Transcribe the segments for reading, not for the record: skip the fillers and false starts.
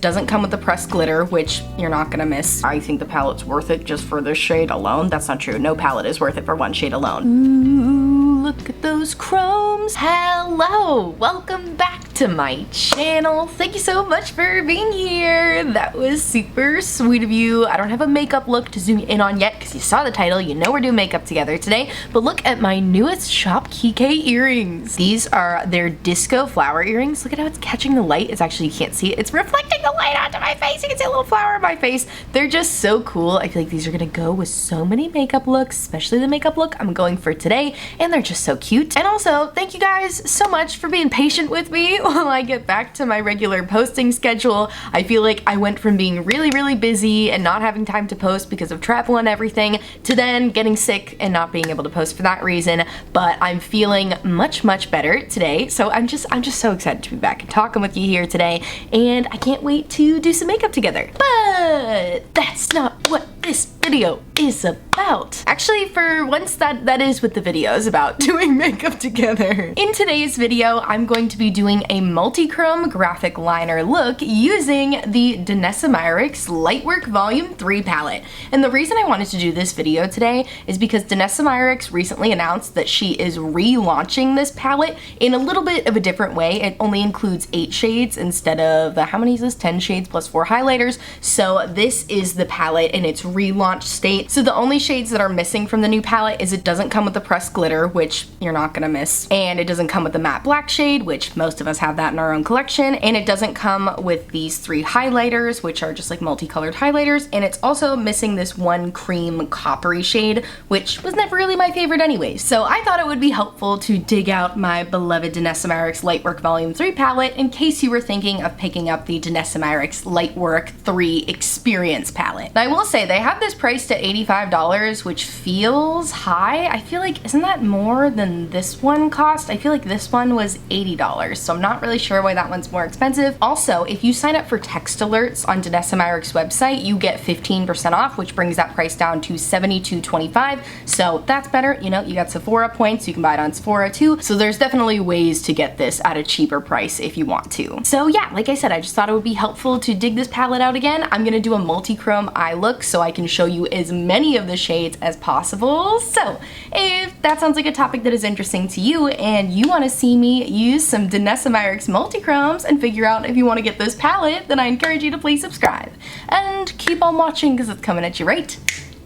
Doesn't come with the pressed glitter, which you're not gonna miss. I think the palette's worth it just for this shade alone. That's not true. No palette is worth it for one shade alone. Ooh, look at those chromes. Hello, welcome back to my channel. Thank you so much for being here. That was super sweet of you. I don't have a makeup look to zoom in on yet because you saw the title. You know we're doing makeup together today. But look at my newest Shop Kike earrings. These are their disco flower earrings. Look at how it's catching the light. It's actually, you can't see it. It's reflecting the light onto my face. You can see a little flower on my face. They're just so cool. I feel like these are gonna go with so many makeup looks, especially the makeup look I'm going for today. And they're just so cute. And also, thank you guys so much for being patient with me while I get back to my regular posting schedule. I feel like I went from being really busy and not having time to post because of travel and everything to then getting sick and not being able to post for that reason. But I'm feeling much better today. So I'm just so excited to be back and talking with you here today. And I can't wait to do some makeup together. But that's not what this video is about. Actually, for once that is what the video is about, doing makeup together. In today's video, I'm going to be doing a multi-chrome graphic liner look using the Danessa Myricks Lightwork Volume 3 palette. And the reason I wanted to do this video today is because Danessa Myricks recently announced that she is relaunching this palette in a little bit of a different way. It only includes 8 shades instead of, how many is this? 10 shades plus 4 highlighters. So this is the palette in its relaunched state. So the only shades that are missing from the new palette is it doesn't come with the pressed glitter, which you're not gonna miss. And it doesn't come with the matte black shade, which most of us have that in our own collection. And it doesn't come with these 3 highlighters, which are just like multicolored highlighters. And it's also missing this one cream coppery shade, which was never really my favorite anyway. So I thought it would be helpful to dig out my beloved Danessa Myricks Lightwork Volume 3 palette in case you were thinking of picking up the Danessa Myricks Lightwork 3 Experience palette. Now I will say they have this priced at $85, which feels high. I feel like, isn't that more than this one cost? I feel like this one was $80, so I'm not really sure why that one's more expensive. Also, if you sign up for text alerts on Danessa Myricks' website, you get 15% off, which brings that price down to $72.25. So that's better. You know, you got Sephora points, you can buy it on Sephora too. So there's definitely ways to get this at a cheaper price if you want to. So yeah, like I said, I just thought it would be helpful to dig this palette out again. I'm gonna do a multi-chrome eye look so I can show you as many of the shades as possible. So if that sounds like a topic that is interesting to you and you want to see me use some Danessa Myricks multi-chromes and figure out if you want to get this palette, then I encourage you to please subscribe and keep on watching because it's coming at you right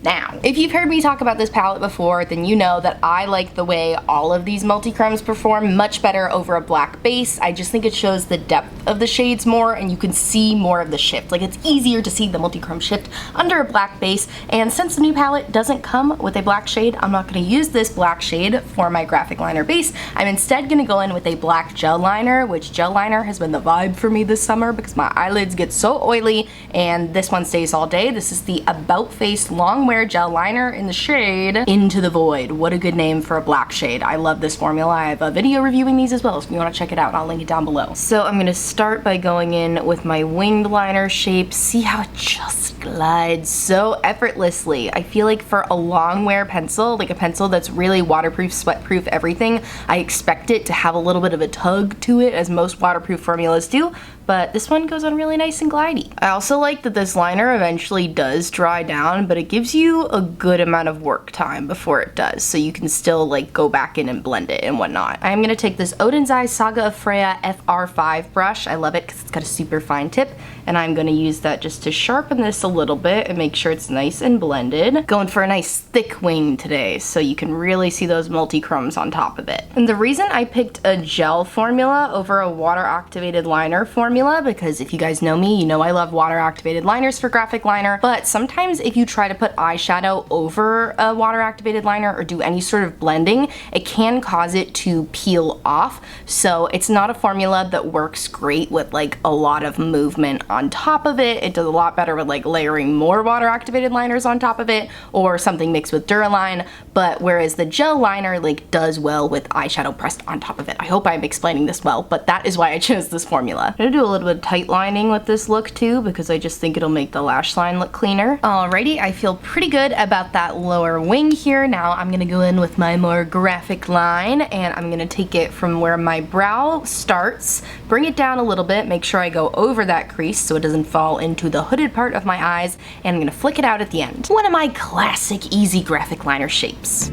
now. If you've heard me talk about this palette before, then you know that I like the way all of these multi-chromes perform much better over a black base. I just think it shows the depth of the shades more and you can see more of the shift. Like, it's easier to see the multi-chrome shift under a black base, and since the new palette doesn't come with a black shade, I'm not going to use this black shade for my graphic liner base. I'm instead going to go in with a black gel liner, which gel liner has been the vibe for me this summer because my eyelids get so oily, and this one stays all day. This is the Face Longwear Gel Liner in the shade Into the Void. What a good name for a black shade. I love this formula. I have a video reviewing these as well, so if you want to check it out, I'll link it down below. So I'm going to start by going in with my winged liner shape. See how it just glides so effortlessly. I feel like for a long wear pencil, like a pencil that's really waterproof, sweatproof, everything, I expect it to have a little bit of a tug to it, as most waterproof formulas do, but this one goes on really nice and glidey. I also like that this liner eventually does dry down, but it gives you a good amount of work time before it does, so you can still like go back in and blend it and whatnot. I'm gonna take this Oden's Eye Saga of Freya FR5 brush. I love it because it's got a super fine tip, and I'm gonna use that just to sharpen this a little bit and make sure it's nice and blended. Going for a nice thick wing today, so you can really see those multi-chromes on top of it. And the reason I picked a gel formula over a water-activated liner formula, because if you guys know me, you know I love water-activated liners for graphic liner, but sometimes if you try to put eyeshadow over a water-activated liner or do any sort of blending, it can cause it to peel off. So it's not a formula that works great with like a lot of movement on top of it. It does a lot better with like layering more water-activated liners on top of it or something mixed with Duraline, but whereas the gel liner like does well with eyeshadow pressed on top of it. I hope I'm explaining this well, but that is why I chose this formula. I'm gonna do a little bit of tight lining with this look too, because I just think it'll make the lash line look cleaner. Alrighty, I feel pretty pretty good about that lower wing here. Now I'm gonna go in with my more graphic line, and I'm gonna take it from where my brow starts, bring it down a little bit, make sure I go over that crease so it doesn't fall into the hooded part of my eyes, and I'm gonna flick it out at the end. One of my classic easy graphic liner shapes.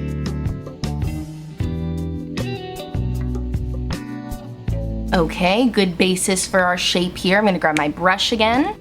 Okay, good basis for our shape here. I'm gonna grab my brush again.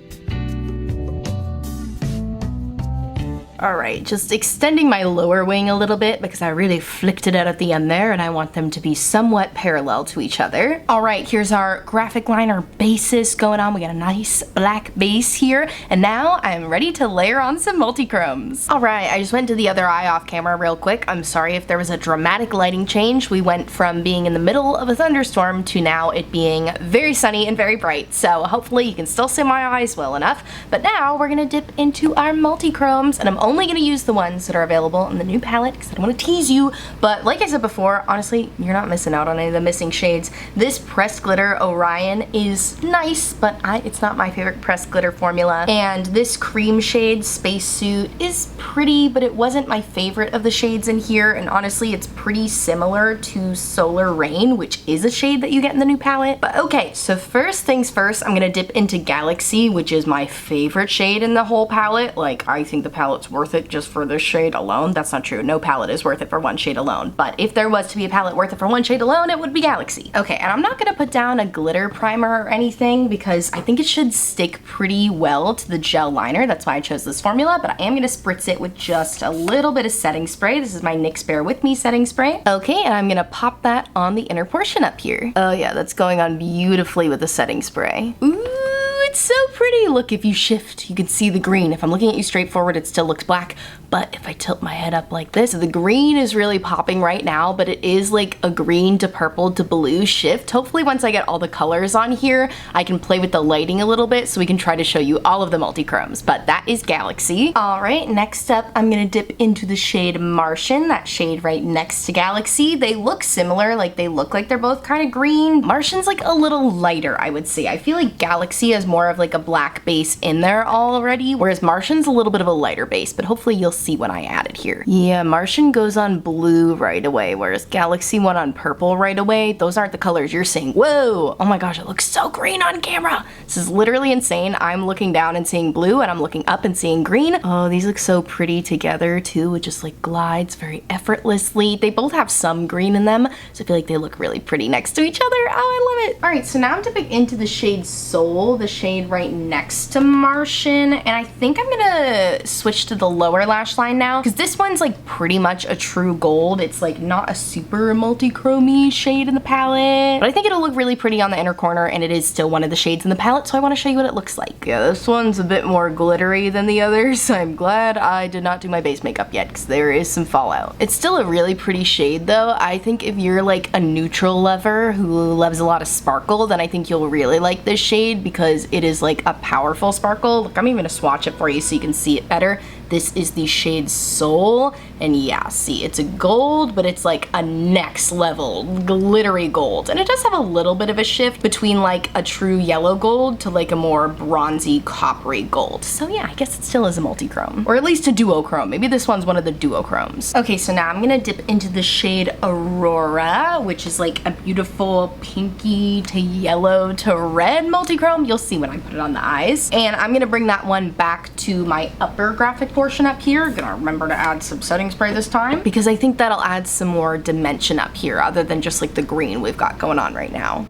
Alright, just extending my lower wing a little bit because I really flicked it out at the end there and I want them to be somewhat parallel to each other. Alright, here's our graphic liner basis going on. We got a nice black base here, and now I'm ready to layer on some multichromes. Alright, I just went to the other eye off camera real quick. I'm sorry if there was a dramatic lighting change. We went from being in the middle of a thunderstorm to now it being very sunny and very bright, so hopefully you can still see my eyes well enough. But now we're gonna dip into our multichromes, and I'm only gonna use the ones that are available in the new palette because I don't want to tease you, but like I said before, honestly, you're not missing out on any of the missing shades. This pressed glitter Orion is nice, but it's not my favorite pressed glitter formula, and this cream shade Spacesuit is pretty, but it wasn't my favorite of the shades in here, and honestly, it's pretty similar to Solar Rain, which is a shade that you get in the new palette. But okay, so first things first, I'm gonna dip into Galaxy, which is my favorite shade in the whole palette. Like, I think the palette's worth it just for this shade alone. That's not true. No palette is worth it for one shade alone. But if there was to be a palette worth it for one shade alone, it would be Galaxy. Okay, and I'm not gonna put down a glitter primer or anything because I think it should stick pretty well to the gel liner. That's why I chose this formula, but I am gonna spritz it with just a little bit of setting spray. This is my NYX Bear With Me setting spray. Okay, and I'm gonna pop that on the inner portion up here. Oh yeah, that's going on beautifully with the setting spray. Ooh, it's so pretty. Look, if you shift, you can see the green. If I'm looking at you straight forward, it still looks black. But if I tilt my head up like this, the green is really popping right now, but it is like a green to purple to blue shift. Hopefully once I get all the colors on here, I can play with the lighting a little bit so we can try to show you all of the multichromes, but that is Galaxy. All right, next up, I'm gonna dip into the shade Martian, that shade right next to Galaxy. They look similar, like they look like they're both kind of green. Martian's like a little lighter, I would say. I feel like Galaxy has more of like a black base in there already, whereas Martian's a little bit of a lighter base, but hopefully you'll see when I add it here. Yeah, Martian goes on blue right away, whereas Galaxy went on purple right away. Those aren't the colors you're seeing. Whoa! Oh my gosh, it looks so green on camera. This is literally insane. I'm looking down and seeing blue, and I'm looking up and seeing green. Oh, these look so pretty together too. It just like glides very effortlessly. They both have some green in them, so I feel like they look really pretty next to each other. Oh, I love it. All right, so now I'm dipping into the shade Soul, the shade right next to Martian, and I think I'm gonna switch to the lower lash line now, because this one's like pretty much a true gold. It's like not a super multi-chromey shade in the palette, but I think it'll look really pretty on the inner corner, and it is still one of the shades in the palette, so I want to show you what it looks like. Yeah, this one's a bit more glittery than the others. I'm glad I did not do my base makeup yet, because there is some fallout. It's still a really pretty shade though. I think if you're like a neutral lover who loves a lot of sparkle, then I think you'll really like this shade because it is like a powerful sparkle. Look, I'm even gonna swatch it for you so you can see it better. This is the shade Soul, and yeah, see, it's a gold, but it's like a next level glittery gold. And it does have a little bit of a shift between like a true yellow gold to like a more bronzy coppery gold. So yeah, I guess it still is a multi-chrome, or at least a duochrome. Maybe this one's one of the duochromes. Okay, so now I'm gonna dip into the shade Aurora, which is like a beautiful pinky to yellow to red multi-chrome. You'll see when I put it on the eyes. And I'm gonna bring that one back to my upper graphic portion up here. Gonna remember to add some setting spray this time because I think that'll add some more dimension up here other than just like the green we've got going on right now.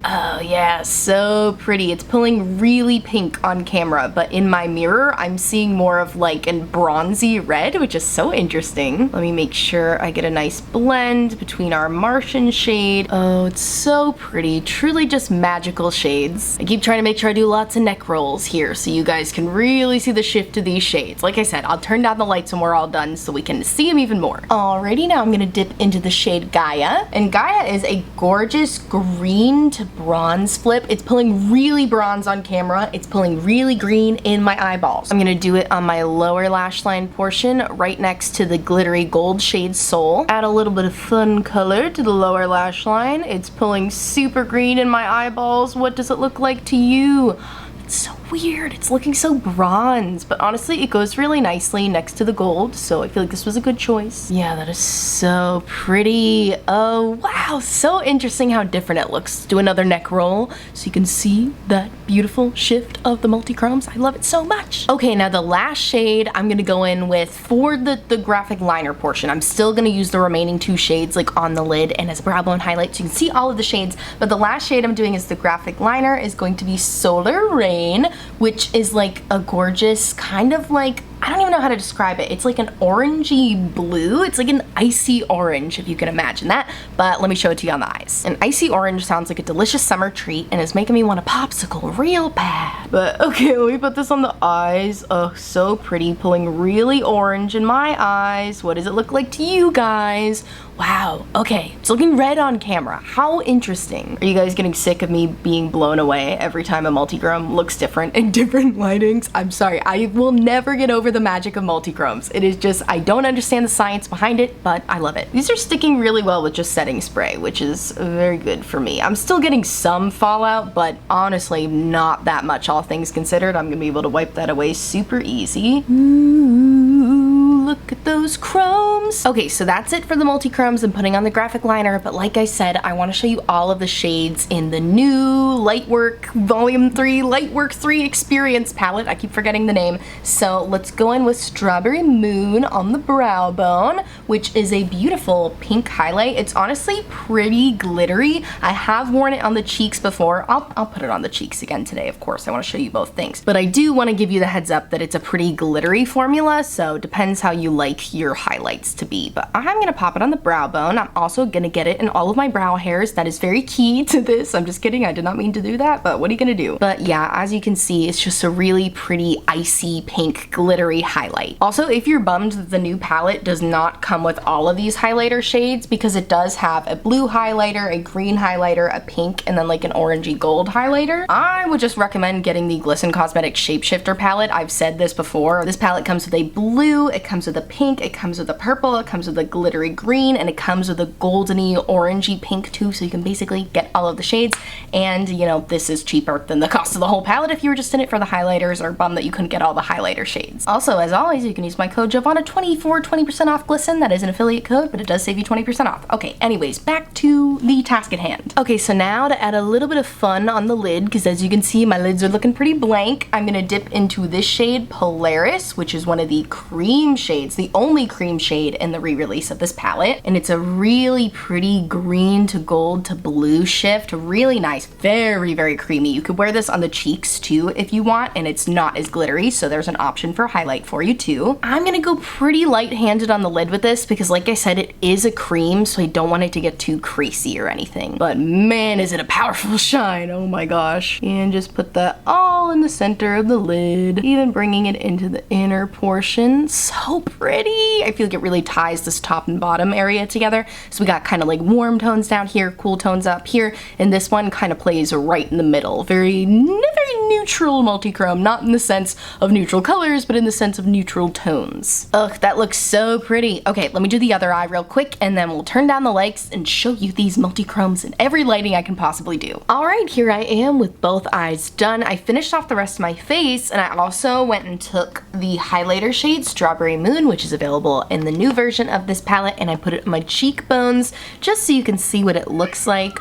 Oh yeah, so pretty. It's pulling really pink on camera, but in my mirror, I'm seeing more of like a bronzy red, which is so interesting. Let me make sure I get a nice blend between our Martian shade. Oh, it's so pretty. Truly just magical shades. I keep trying to make sure I do lots of neck rolls here so you guys can really see the shift to these shades. Like I said, I'll turn down the lights when we're all done so we can see them even more. Alrighty, now I'm gonna dip into the shade Gaia. And Gaia is a gorgeous green to bronze flip. It's pulling really bronze on camera. It's pulling really green in my eyeballs. I'm gonna do it on my lower lash line portion right next to the glittery gold shade Soul. Add a little bit of fun color to the lower lash line. It's pulling super green in my eyeballs. What does it look like to you? It's so weird. It's looking so bronze, but honestly, it goes really nicely next to the gold, so I feel like this was a good choice. Yeah, that is so pretty. Oh, wow, so interesting how different it looks. Do another neck roll so you can see that beautiful shift of the multi-chromes. I love it so much. Okay, now the last shade I'm gonna go in with for the graphic liner portion. I'm still gonna use the remaining 2 shades like on the lid and as a brow bone highlight so you can see all of the shades, but the last shade I'm doing is the graphic liner is going to be Solar Rain, which is like a gorgeous kind of like, I don't even know how to describe it. It's like an orangey blue. It's like an icy orange, if you can imagine that, but let me show it to you on the eyes. An icy orange sounds like a delicious summer treat and is making me want a popsicle real bad. But okay, let me put this on the eyes. Oh, so pretty, pulling really orange in my eyes. What does it look like to you guys? Wow, okay, it's looking red on camera. How interesting. Are you guys getting sick of me being blown away every time a multi-chrome looks different in different lightings? I'm sorry, I will never get over the magic of multi-chromes. It is just, I don't understand the science behind it, but I love it. These are sticking really well with just setting spray, which is very good for me. I'm still getting some fallout, but honestly, not that much, all things considered. I'm gonna be able to wipe that away super easy. Ooh, look at those chromes. Okay, so that's it for the multi-chromes and putting on the graphic liner, but like I said, I want to show you all of the shades in the new Lightwork Volume 3 Lightwork 3 Experience palette. I keep forgetting the name. So let's go in with Strawberry Moon on the brow bone, which is a beautiful pink highlight. It's honestly pretty glittery. I have worn it on the cheeks before. I'll put it on the cheeks again today, of course. I want to show you both things, but I do want to give you the heads up that it's a pretty glittery formula, so depends how you like your highlights to be. But I'm gonna pop it on the brow bone. I'm also gonna get it in all of my brow hairs. That is very key to this. I'm just kidding, I did not mean to do that, but what are you gonna do? But yeah, as you can see, it's just a really pretty icy pink glittery highlight. Also, if you're bummed that the new palette does not come with all of these highlighter shades, because it does have a blue highlighter, a green highlighter, a pink, and then like an orangey gold highlighter, I would just recommend getting the Glisten Cosmetics Shapeshifter palette. I've said this before. This palette comes with a blue, it comes with a pink, it comes with a purple, it comes with a glittery green, and it comes with a goldeny orangey pink too, so you can basically get all of the shades. And you know, this is cheaper than the cost of the whole palette if you were just in it for the highlighters or bummed that you couldn't get all the highlighter shades. Also, as always, you can use my code Giovanna20 for 20% off Glisten. That is an affiliate code, but it does save you 20% off. Okay, anyways, back to the task at hand. Okay, so now to add a little bit of fun on the lid, because as you can see, my lids are looking pretty blank, I'm gonna dip into this shade Polaris, which is one of the cream shades, the only cream shade in the re-release of this palette. And it's a really pretty green to gold to blue shift. Really nice, very, very creamy. You could wear this on the cheeks too if you want, and it's not as glittery, so there's an option for highlight for you too. I'm gonna go pretty light-handed on the lid with this because like I said, it is a cream, so I don't want it to get too creasy or anything. But man, is it a powerful shine, oh my gosh. And just put that all in the center of the lid, even bringing it into the inner portion. So pretty. I feel like it really ties this top and bottom area together. So we got kind of like warm tones down here, cool tones up here, and this one kind of plays right in the middle. Very neutral multi-chrome, not in the sense of neutral colors, but in the sense of neutral tones. Ugh, that looks so pretty. Okay, let me do the other eye real quick, and then we'll turn down the lights and show you these multi-chromes in every lighting I can possibly do. All right, here I am with both eyes done. I finished off the rest of my face, and I also went and took the highlighter shade Strawberry Moon, which is available in the new version of this palette, and I put it on my cheekbones just so you can see what it looks like.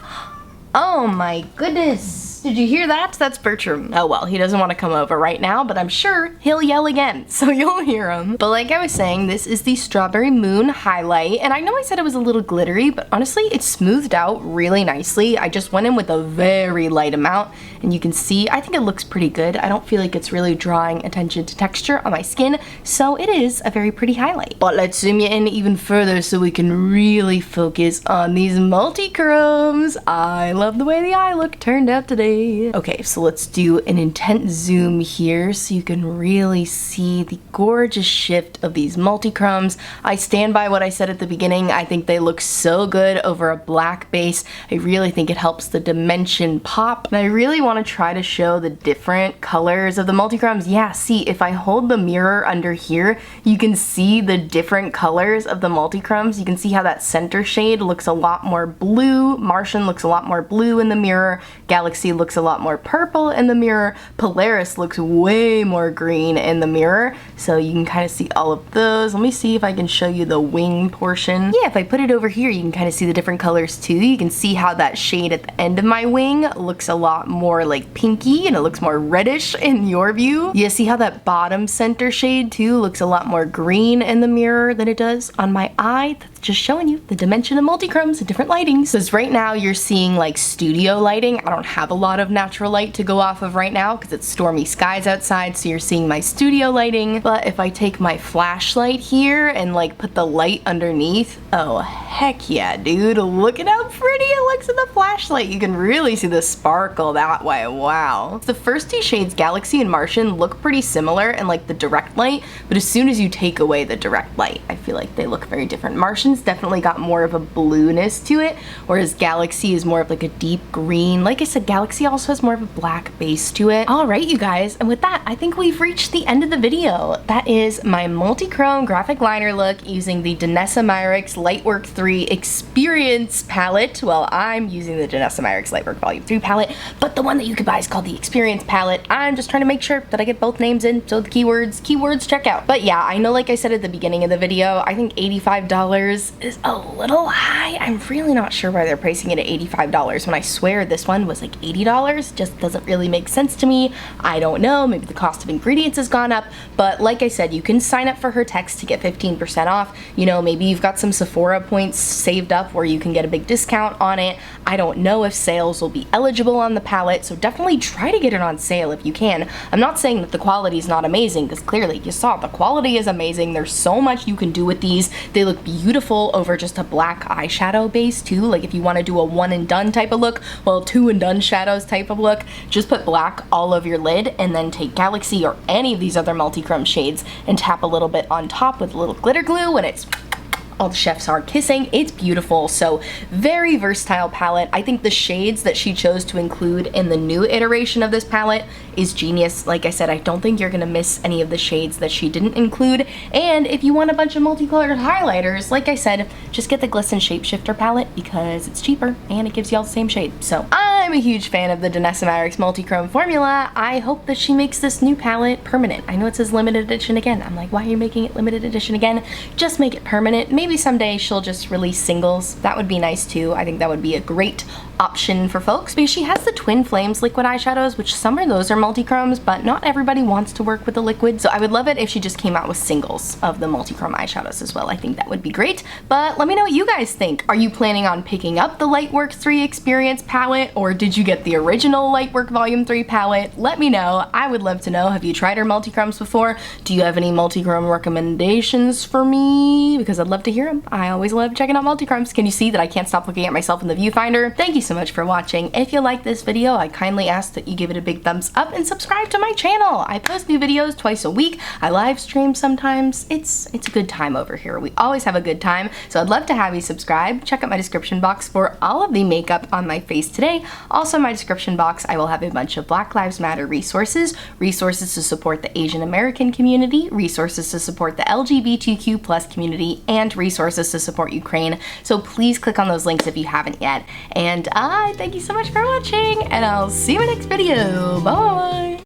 Oh my goodness. Did you hear that? That's Bertram. Oh well, he doesn't want to come over right now, but I'm sure he'll yell again, so you'll hear him. But like I was saying, this is the Strawberry Moon highlight, and I know I said it was a little glittery, but honestly, it's smoothed out really nicely. I just went in with a very light amount, and you can see, I think it looks pretty good. I don't feel like it's really drawing attention to texture on my skin, so it is a very pretty highlight. But let's zoom you in even further so we can really focus on these multi-chromes. I love the way the eye look turned out today. Okay, so let's do an intense zoom here so you can really see the gorgeous shift of these multi-chromes. I stand by what I said at the beginning. I think they look so good over a black base. I really think it helps the dimension pop. And I really want to try to show the different colors of the multi-chromes. Yeah, see, if I hold the mirror under here, you can see the different colors of the multi-chromes. You can see how that center shade looks a lot more blue. Martian looks a lot more blue in the mirror. Galaxy looks looks a lot more purple in the mirror. Polaris looks way more green in the mirror. So you can kind of see all of those. Let me see if I can show you the wing portion. Yeah, if I put it over here, you can kind of see the different colors too. You can see how that shade at the end of my wing looks a lot more like pinky, and it looks more reddish in your view. You see how that bottom center shade too looks a lot more green in the mirror than it does on my eye. That's just showing you the dimension of multichromes and different lightings. So right now you're seeing like studio lighting. I don't have a lot of natural light to go off of right now because it's stormy skies outside, so you're seeing my studio lighting. But if I take my flashlight here and like put the light underneath, oh heck yeah, dude, look at how pretty it looks in the flashlight. You can really see the sparkle that way. Wow. The first two shades, Galaxy and Martian, look pretty similar in like the direct light, but as soon as you take away the direct light, I feel like they look very different. Martian's definitely got more of a blueness to it, whereas Galaxy is more of like a deep green. Like I said, Galaxy also has more of a black base to it. All right, you guys, and with that, I think we've reached the end of the video. That is my multi-chrome graphic liner look using the Danessa Myricks Lightwork 3 Experience palette. Well, I'm using the Danessa Myricks Lightwork Volume 3 palette, but the one that you could buy is called the Experience palette. I'm just trying to make sure that I get both names in, so the keywords check out. But yeah, I know, like I said at the beginning of the video, I think $85 is a little high. I'm really not sure why they're pricing it at $85 when I swear this one was like $80. Just doesn't really make sense to me. I don't know, maybe the cost of ingredients has gone up, but like I said, you can sign up for her text to get 15% off. You know, maybe you've got some Sephora points saved up where you can get a big discount on it. I don't know if sales will be eligible on the palette, so definitely try to get it on sale if you can. I'm not saying that the quality is not amazing, because clearly you saw the quality is amazing. There's so much you can do with these. They look beautiful over just a black eyeshadow base too. Like if you want to do a one and done type of look, well, two and done shadows type of look, just put black all over your lid and then take Galaxy or any of these other multi-chrome shades and tap a little bit on top with a little glitter glue, and it's all the chefs are kissing. It's beautiful. So very versatile palette. I think the shades that she chose to include in the new iteration of this palette is genius. Like I said, I don't think you're gonna miss any of the shades that she didn't include. And if you want a bunch of multicolored highlighters, like I said, just get the Glisten Shapeshifter palette because it's cheaper and it gives you all the same shade. So I'm a huge fan of the Danessa Myricks multi-chrome formula. I hope that she makes this new palette permanent. I know it says limited edition again. I'm like, why are you making it limited edition again? Just make it permanent. Maybe someday she'll just release singles. That would be nice too. I think that would be a great option for folks because she has the Twin Flames liquid eyeshadows, which some of those are multi-chromes, but not everybody wants to work with the liquid. So I would love it if she just came out with singles of the multi-chrome eyeshadows as well. I think that would be great. But let me know what you guys think. Are you planning on picking up the Lightwork 3 Experience palette, or did you get the original Lightwork Volume 3 palette? Let me know. I would love to know. Have you tried her multi-chromes before? Do you have any multi-chrome recommendations for me? Because I'd love to hear them. I always love checking out multi-chromes. Can you see that I can't stop looking at myself in the viewfinder? Thank you so much for watching. If you like this video, I kindly ask that you give it a big thumbs up and subscribe to my channel. I post new videos twice a week. I live stream sometimes. It's a good time over here. We always have a good time. So I'd love to have you subscribe. Check out my description box for all of the makeup on my face today. Also in my description box, I will have a bunch of Black Lives Matter resources, resources to support the Asian American community, resources to support the LGBTQ+ community, and resources to support Ukraine. So please click on those links if you haven't yet. And I thank you so much for watching, and I'll see you in my next video. Bye!